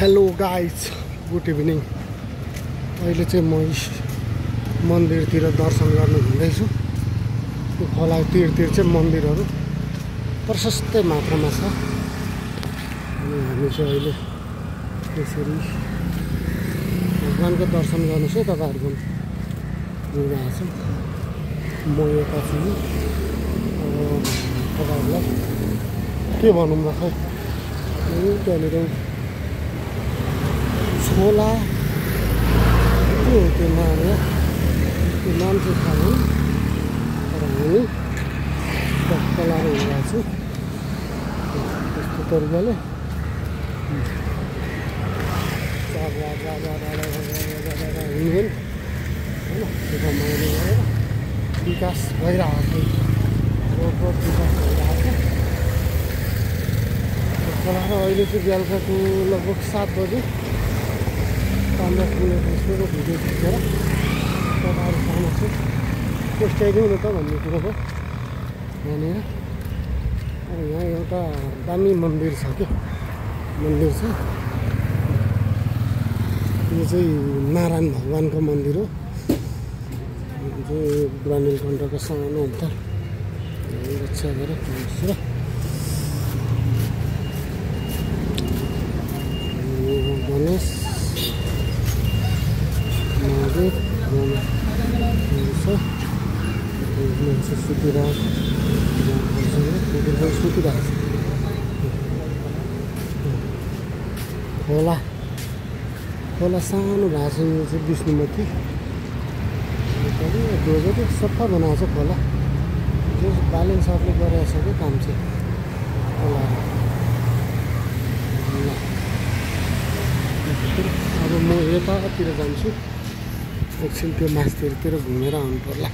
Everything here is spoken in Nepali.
Hello guys, good evening. अहिले चाहिँ म मन्दिरतिर दर्शन गर्न हिँड्दैछु। त्यो खोला तीरतिर चाहिँ मन्दिरहरू प्रशस्तै मात्रामा छ। अनि हामी चाहिँ अहिले त्यसरी भगवानको दर्शन गर्नु चाहिँ तपाईँहरूको हिँडिरहेको छु। म यता छु। तपाईँहरूलाई के भनौँ न, खै त्यहाँनिर छोला के हो त्यो नाम हो, त्यो नाम चाहिँ थाहा होइन, तर हामी खोलाएर हिँडिरहेको छु त्यस्तो तरिकाले। हिँड्यो होइन, त्यो रमाइलो गरेर विकास भइरहेको छ, रोड विकास भइरहेको छ। खोलाएर अहिले चाहिँ बेलुकाको लगभग 7 बजे 15 मिनट जस्तो भिडियो खिचेर तपाईँहरू सामु चाहिँ पुस्ट्याइदिउँ न त भन्ने कुरो हो यहाँनिर। अब यहाँ एउटा दामी मन्दिर छ कि, मन्दिर छ यो चाहिँ नारायण भगवानको मन्दिर हो, जो बुढानीलकण्ठको सानो अवतार रक्षा गरेर पुगेछ। गणेश महादेव मान्छे सुतिरहेको खोला खोला सानो भएको छ। यो चाहिँ विष्णुमती ढोगेर सफा बनाएको छ खोला, जो बालन सरले गरेको छ कि काम चाहिँ खोला। अब म यतातिर जान्छु, एकछिन त्यो मास्तिरतिर घुमेर आउनु पर्ला।